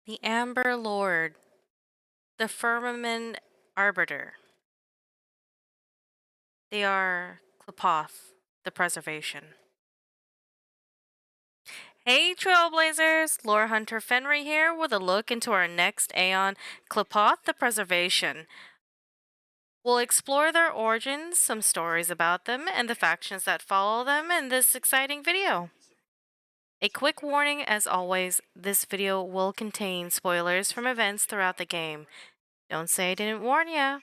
The Amber Lord, the Firmament Arbiter. They are Qlipoth, the Preservation. Hey Trailblazers! LoreHunterFenri here with a look into our next Aeon, Qlipoth, the Preservation. We'll explore their origins, some stories about them, and the factions that follow them in this exciting video. A quick warning, as always, this video will contain spoilers from events throughout the game. Don't say I didn't warn ya.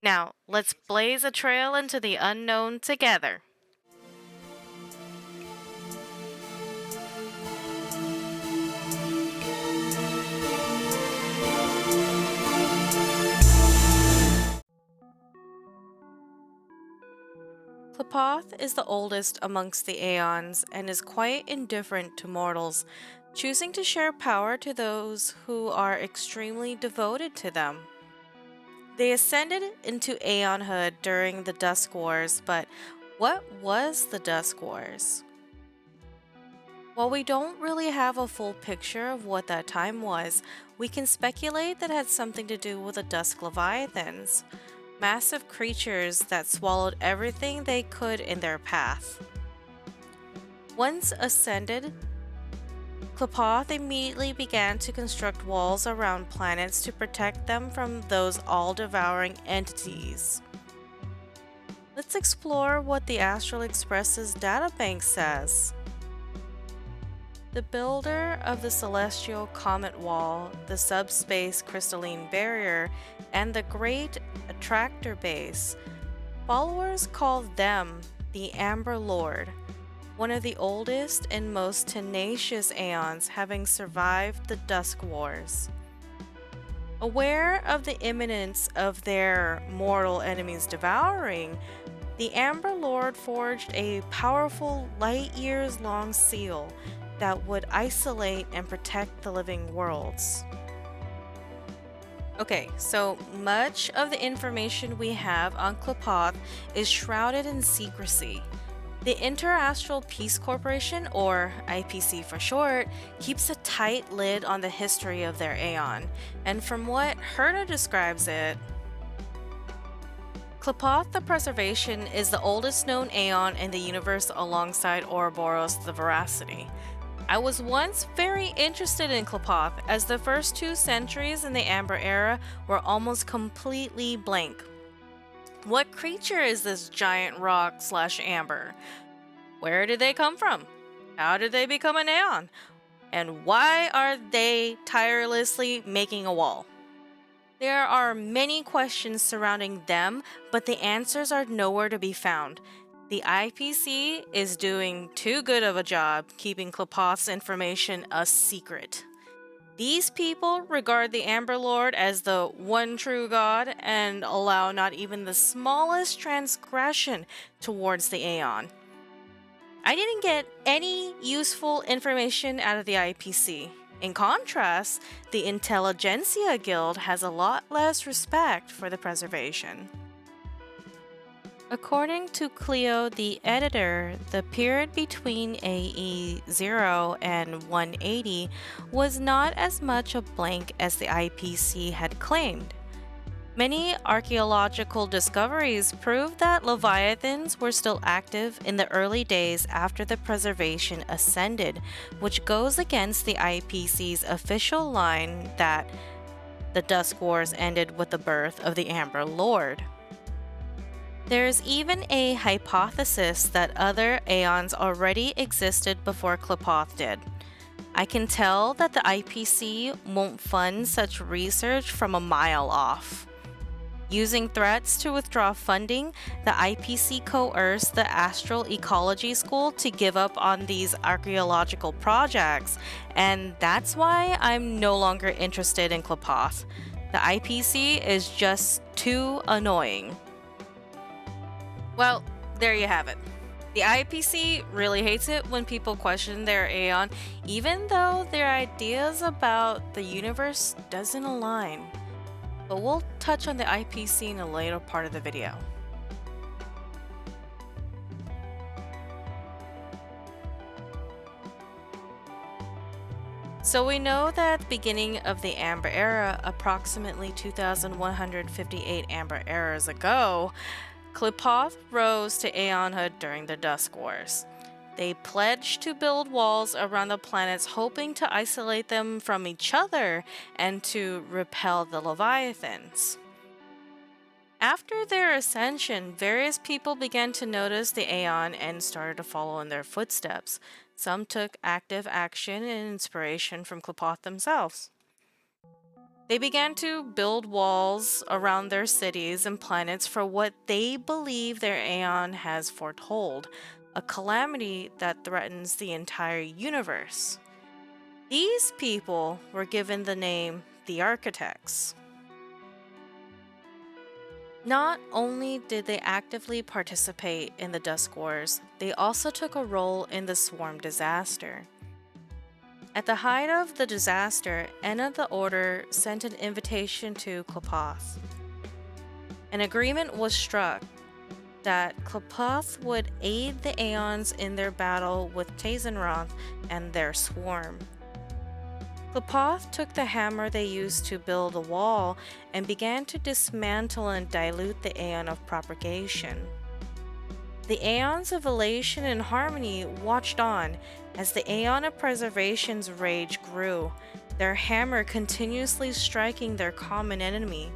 Now, let's blaze a trail into the unknown together. Qlipoth is the oldest amongst the Aeons and is quite indifferent to mortals, choosing to share power to those who are extremely devoted to them. They ascended into Aeonhood during the Dusk Wars, but what was the Dusk Wars? While we don't really have a full picture of what that time was, we can speculate that it had something to do with the Dusk Leviathans, massive creatures that swallowed everything they could in their path. Once ascended, Qlipoth immediately began to construct walls around planets to protect them from those all-devouring entities. Let's explore what the Astral Express's databank says. The builder of the Celestial Comet Wall, the Subspace Crystalline Barrier, and the Great Attractor Base, followers call them the Amber Lord, one of the oldest and most tenacious Aeons having survived the Dusk Wars. Aware of the imminence of their mortal enemies devouring, the Amber Lord forged a powerful light-years-long seal that would isolate and protect the living worlds. Okay, so much of the information we have on Qlipoth is shrouded in secrecy. The Interastral Peace Corporation, or IPC for short, keeps a tight lid on the history of their Aeon, and from what Herta describes it, Qlipoth the Preservation is the oldest known Aeon in the universe alongside Ouroboros the Veracity. I was once very interested in Qlipoth, as the first 2 centuries in the Amber Era were almost completely blank. What creature is this giant rock/amber? Where did they come from? How did they become an Aeon? And why are they tirelessly making a wall? There are many questions surrounding them, but the answers are nowhere to be found. The IPC is doing too good of a job keeping Qlipoth's information a secret. These people regard the Amber Lord as the one true god and allow not even the smallest transgression towards the Aeon. I didn't get any useful information out of the IPC. In contrast, the Intelligentsia Guild has a lot less respect for the Preservation. According to Cleo, the editor, the period between AE 0 and 180 was not as much a blank as the IPC had claimed. Many archaeological discoveries prove that Leviathans were still active in the early days after the Preservation ascended, which goes against the IPC's official line that the Dusk Wars ended with the birth of the Amber Lord. There is even a hypothesis that other Aeons already existed before Qlipoth did. I can tell that the IPC won't fund such research from a mile off. Using threats to withdraw funding, the IPC coerced the Astral Ecology School to give up on these archaeological projects, and that's why I'm no longer interested in Qlipoth. The IPC is just too annoying. Well, there you have it. The IPC really hates it when people question their Aeon, even though their ideas about the universe doesn't align. But we'll touch on the IPC in a later part of the video. So we know that the beginning of the Amber Era, approximately 2158 Amber Eras ago, Qlipoth rose to Aeonhood during the Dusk Wars. They pledged to build walls around the planets, hoping to isolate them from each other and to repel the Leviathans. After their ascension, various people began to notice the Aeon and started to follow in their footsteps. Some took active action and inspiration from Qlipoth themselves. They began to build walls around their cities and planets for what they believe their Aeon has foretold, a calamity that threatens the entire universe. These people were given the name the Architects. Not only did they actively participate in the Dusk Wars, they also took a role in the Swarm disaster. At the height of the disaster, Enna the Order sent an invitation to Qlipoth. An agreement was struck that Qlipoth would aid the Aeons in their battle with Tazenroth and their swarm. Qlipoth took the hammer they used to build a wall and began to dismantle and dilute the Aeon of propagation. The Aeons of elation and harmony watched on as the Aeon of preservation's rage grew, their hammer continuously striking their common enemy.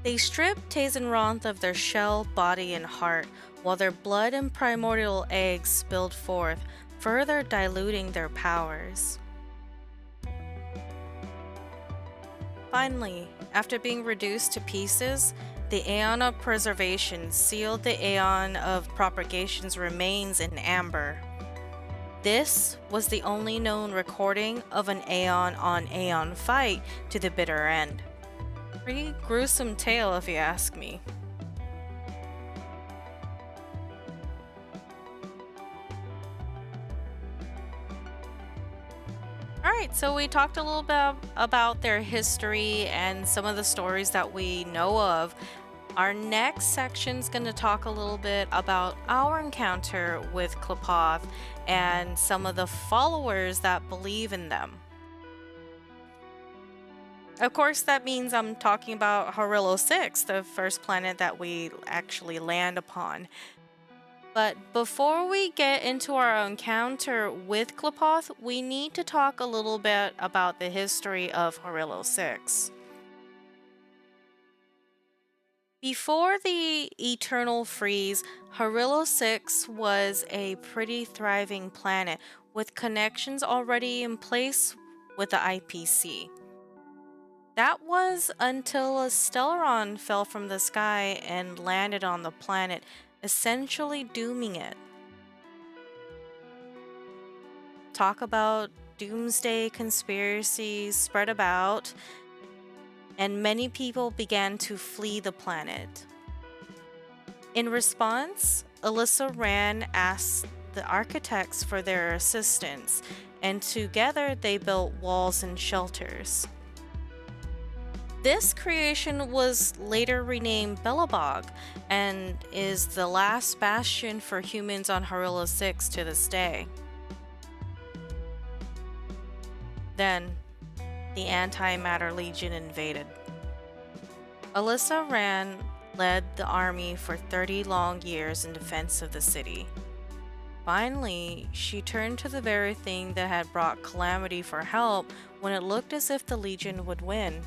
They stripped Tazenroth of their shell, body, and heart, while their blood and primordial eggs spilled forth, further diluting their powers. Finally, after being reduced to pieces, the Aeon of Preservation sealed the Aeon of Propagation's remains in amber. This was the only known recording of an Aeon-on-Aeon fight to the bitter end. Pretty gruesome tale if you ask me. Alright, so we talked a little bit about their history and some of the stories that we know of. Our next section is going to talk a little bit about our encounter with Qlipoth and some of the followers that believe in them. Of course, that means I'm talking about Horillo 6, the first planet that we actually land upon. But before we get into our encounter with Qlipoth, we need to talk a little bit about the history of Horillo 6. Before the eternal freeze, Horillo 6 was a pretty thriving planet with connections already in place with the IPC. That was until a Stellaron fell from the sky and landed on the planet, essentially dooming it. Talk about doomsday conspiracies spread about, and many people began to flee the planet. In response, Alyssa Rand asked the architects for their assistance, and together they built walls and shelters. This creation was later renamed Belobog and is the last bastion for humans on Horillo 6 to this day. Then, the Antimatter Legion invaded. Alyssa Rand led the army for 30 long years in defense of the city. Finally, she turned to the very thing that had brought calamity for help when it looked as if the Legion would win.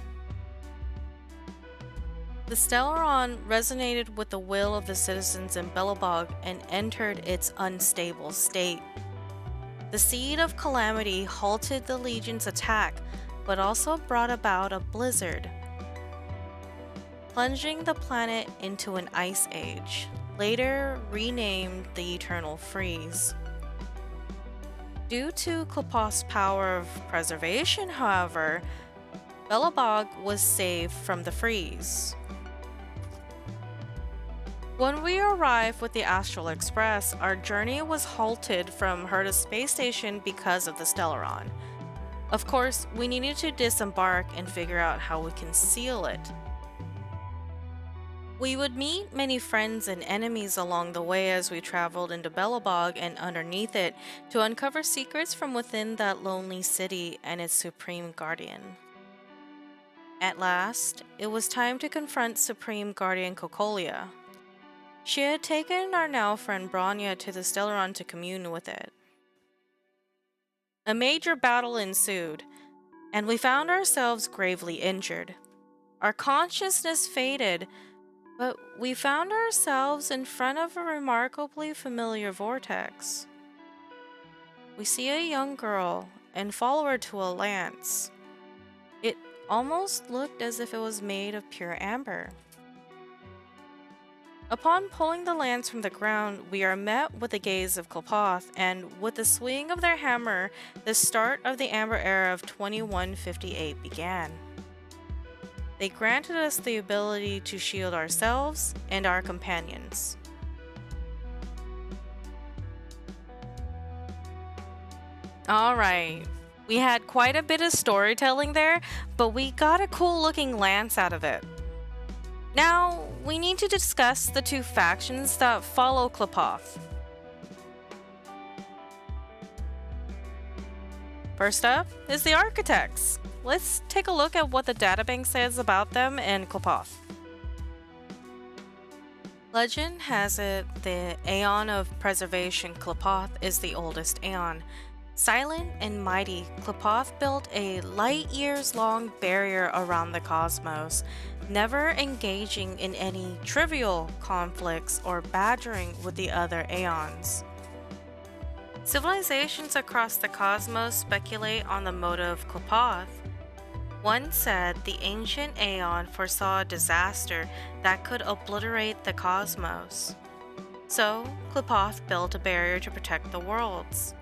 The Stellaron resonated with the will of the citizens in Belobog and entered its unstable state. The Seed of Calamity halted the Legion's attack, but also brought about a blizzard, plunging the planet into an ice age, later renamed the Eternal Freeze. Due to Qlipoth's power of preservation, however, Belobog was saved from the freeze. When we arrived with the Astral Express, our journey was halted from Herta's space station because of the Stellaron. Of course, we needed to disembark and figure out how we can seal it. We would meet many friends and enemies along the way as we traveled into Belobog and underneath it to uncover secrets from within that lonely city and its supreme guardian. At last, it was time to confront Supreme Guardian Kokolia. She had taken our now friend Branya to the Stellaron to commune with it. A major battle ensued, and we found ourselves gravely injured. Our consciousness faded, but we found ourselves in front of a remarkably familiar vortex. We see a young girl and follow her to a lance. It almost looked as if it was made of pure amber. Upon pulling the lance from the ground, we are met with the gaze of Qlipoth, and with the swing of their hammer, the start of the Amber Era of 2158 began. They granted us the ability to shield ourselves and our companions. Alright, we had quite a bit of storytelling there, but we got a cool looking lance out of it. Now, we need to discuss the two factions that follow Qlipoth. First up is the Architects. Let's take a look at what the databank says about them and Qlipoth. Legend has it the Aeon of Preservation Qlipoth is the oldest Aeon. Silent and mighty, Qlipoth built a light-years-long barrier around the cosmos, never engaging in any trivial conflicts or badgering with the other Aeons. Civilizations across the cosmos speculate on the motive of Qlipoth. One said the ancient Aeon foresaw a disaster that could obliterate the cosmos. So, Qlipoth built a barrier to protect the worlds.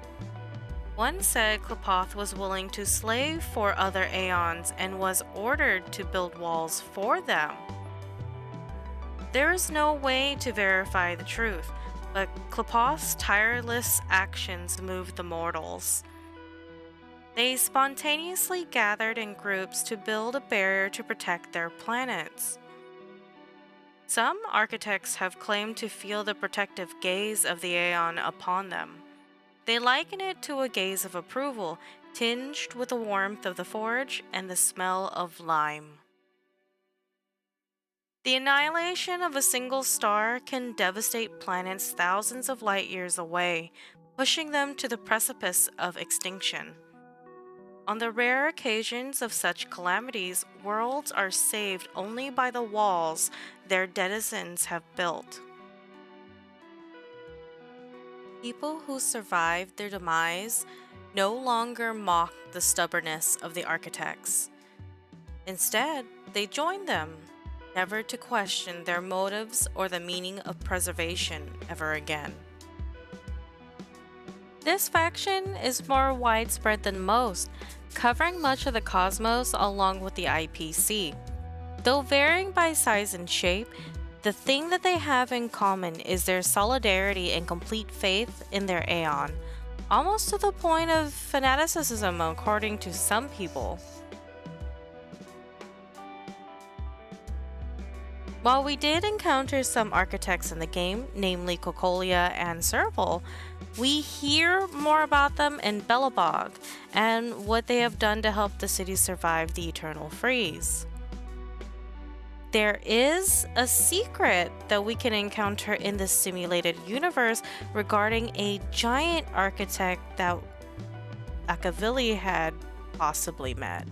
One said Qlipoth was willing to slave for other Aeons and was ordered to build walls for them. There is no way to verify the truth, but Qlipoth's tireless actions moved the mortals. They spontaneously gathered in groups to build a barrier to protect their planets. Some architects have claimed to feel the protective gaze of the Aeon upon them. They liken it to a gaze of approval, tinged with the warmth of the forge and the smell of lime. The annihilation of a single star can devastate planets thousands of light years away, pushing them to the precipice of extinction. On the rare occasions of such calamities, worlds are saved only by the walls their denizens have built. People who survived their demise no longer mock the stubbornness of the architects. Instead, they join them, never to question their motives or the meaning of preservation ever again. This faction is more widespread than most, covering much of the cosmos along with the IPC. Though varying by size and shape, the thing that they have in common is their solidarity and complete faith in their Aeon, almost to the point of fanaticism according to some people. While we did encounter some architects in the game, namely Kokolia and Serval, we hear more about them in Belobog and what they have done to help the city survive the eternal freeze. There is a secret that we can encounter in the simulated universe regarding a giant architect that Akavili had possibly met.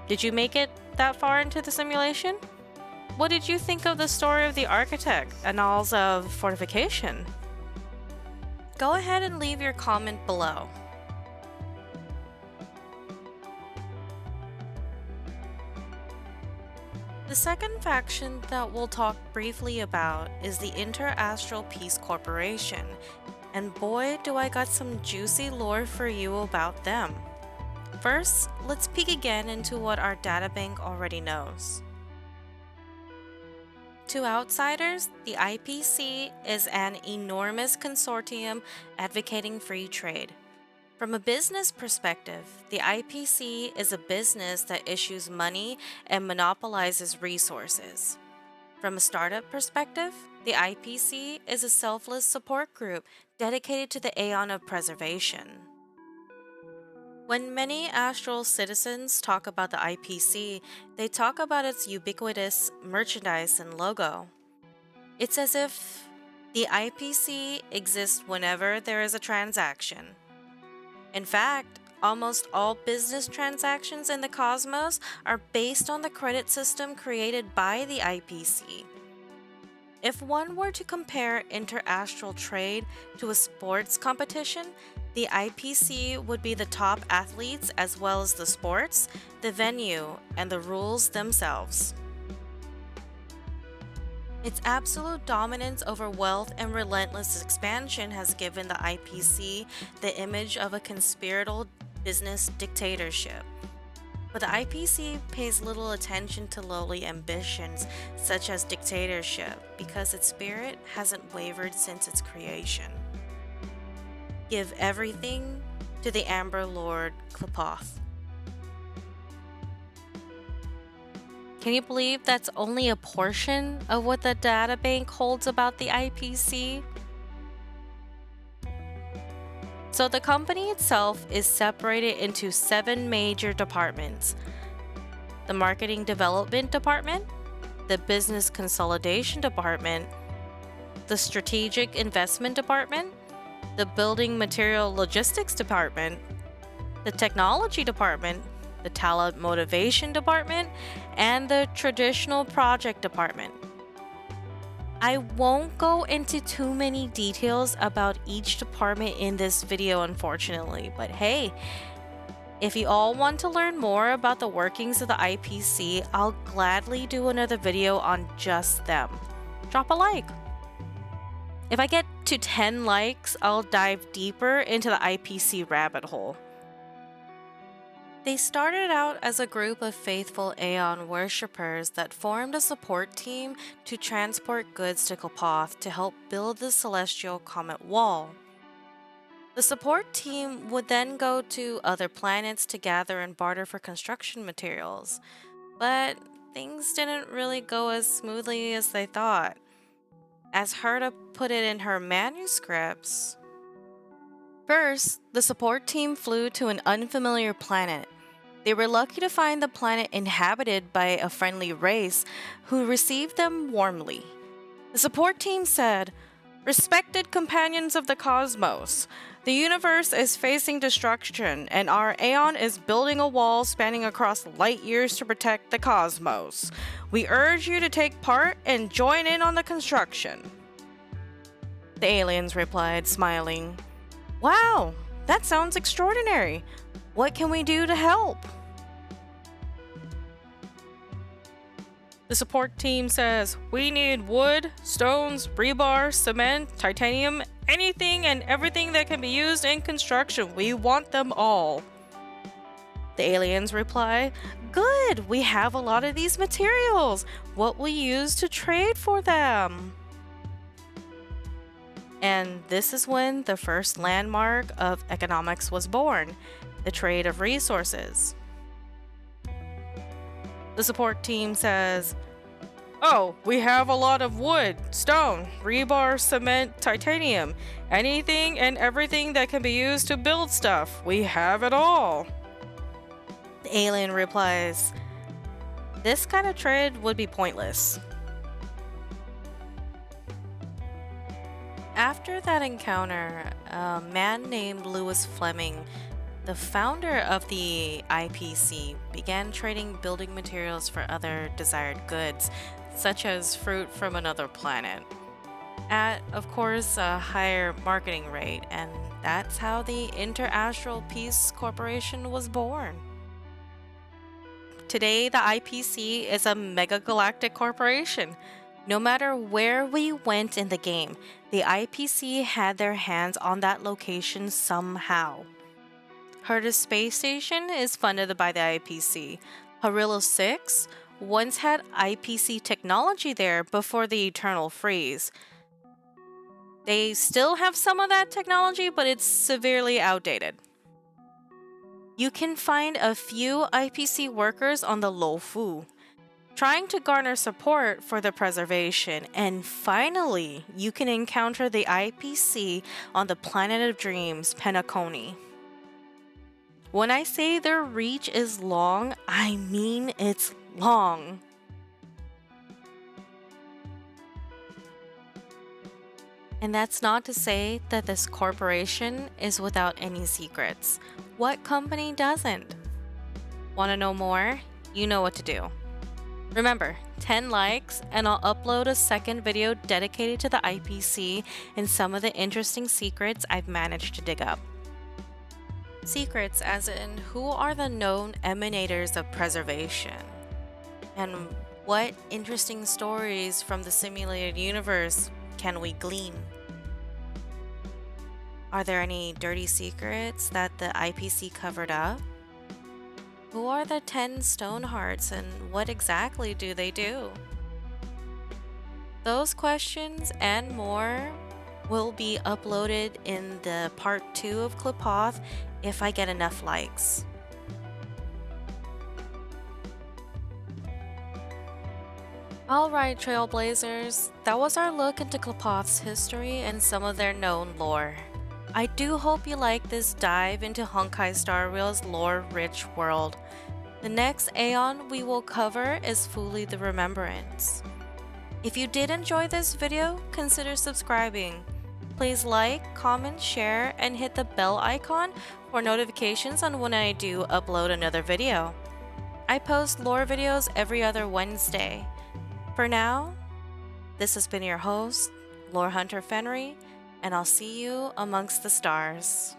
Did you make it that far into the simulation? What did you think of the story of the architect, Annals of Fortification? Go ahead and leave your comment below. The second faction that we'll talk briefly about is the Inter-Astral Peace Corporation, and boy do I got some juicy lore for you about them. First, let's peek again into what our databank already knows. To outsiders, the IPC is an enormous consortium advocating free trade. From a business perspective, the IPC is a business that issues money and monopolizes resources. From a startup perspective, the IPC is a selfless support group dedicated to the Aeon of preservation. When many astral citizens talk about the IPC, they talk about its ubiquitous merchandise and logo. It's as if the IPC exists whenever there is a transaction. In fact, almost all business transactions in the cosmos are based on the credit system created by the IPC. If one were to compare interastral trade to a sports competition, the IPC would be the top athletes as well as the sports, the venue, and the rules themselves. Its absolute dominance over wealth and relentless expansion has given the IPC the image of a conspiratorial business dictatorship. But the IPC pays little attention to lowly ambitions such as dictatorship because its spirit hasn't wavered since its creation. Give everything to the Amber Lord Qlipoth. Can you believe that's only a portion of what the databank holds about the IPC? So the company itself is separated into 7 major departments: the Marketing Development Department, the Business Consolidation Department, the Strategic Investment Department, the Building Material Logistics Department, the Technology Department, the Talent Motivation Department, and the Traditional Project Department. I won't go into too many details about each department in this video, unfortunately, but hey, if you all want to learn more about the workings of the IPC, I'll gladly do another video on just them. Drop a like. If I get to 10 likes, I'll dive deeper into the IPC rabbit hole. They started out as a group of faithful Aeon worshippers that formed a support team to transport goods to Qlipoth to help build the celestial comet wall. The support team would then go to other planets to gather and barter for construction materials, but things didn't really go as smoothly as they thought. As Herta put it in her manuscripts, first, the support team flew to an unfamiliar planet. They were lucky to find the planet inhabited by a friendly race who received them warmly. The support team said, "Respected companions of the cosmos, the universe is facing destruction, and our Aeon is building a wall spanning across light years to protect the cosmos. We urge you to take part and join in on the construction." The aliens replied, smiling, "Wow, that sounds extraordinary. What can we do to help?" The support team says, "We need wood, stones, rebar, cement, titanium, anything and everything that can be used in construction. We want them all." The aliens reply, "Good, we have a lot of these materials. What will you use to trade for them?" And this is when the first landmark of economics was born, the trade of resources. The support team says, "Oh, we have a lot of wood, stone, rebar, cement, titanium, anything and everything that can be used to build stuff. We have it all." The alien replies, "This kind of trade would be pointless." After that encounter, a man named Lewis Fleming, the founder of the IPC, began trading building materials for other desired goods, such as fruit from another planet, at, of course, a higher marketing rate, and that's how the Interastral Peace Corporation was born. Today, the IPC is a mega-galactic corporation. No matter where we went in the game, the IPC had their hands on that location somehow. Herta's space station is funded by the IPC. Harilla 6 once had IPC technology there before the Eternal Freeze. They still have some of that technology, but it's severely outdated. You can find a few IPC workers on the Lofu. trying to garner support for the preservation, and finally, you can encounter the IPC on the Planet of Dreams, Penacony. When I say their reach is long, I mean it's long. And that's not to say that this corporation is without any secrets. What company doesn't? Want to know more? You know what to do. Remember, 10 likes and I'll upload a second video dedicated to the IPC and some of the interesting secrets I've managed to dig up. Secrets as in who are the known emanators of preservation? And what interesting stories from the simulated universe can we glean? Are there any dirty secrets that the IPC covered up? Who are the 10 Stonehearts and what exactly do they do? Those questions and more will be uploaded in the part 2 of Qlipoth if I get enough likes. Alright, Trailblazers, that was our look into Qlipoth's history and some of their known lore. I do hope you like this dive into HonkaiStarRail's lore-rich world. The next Aeon we will cover is Fully the Remembrance. If you did enjoy this video, consider subscribing. Please like, comment, share, and hit the bell icon for notifications on when I do upload another video. I post lore videos every other Wednesday. For now, this has been your host, LoreHunterFenri, and I'll see you amongst the stars.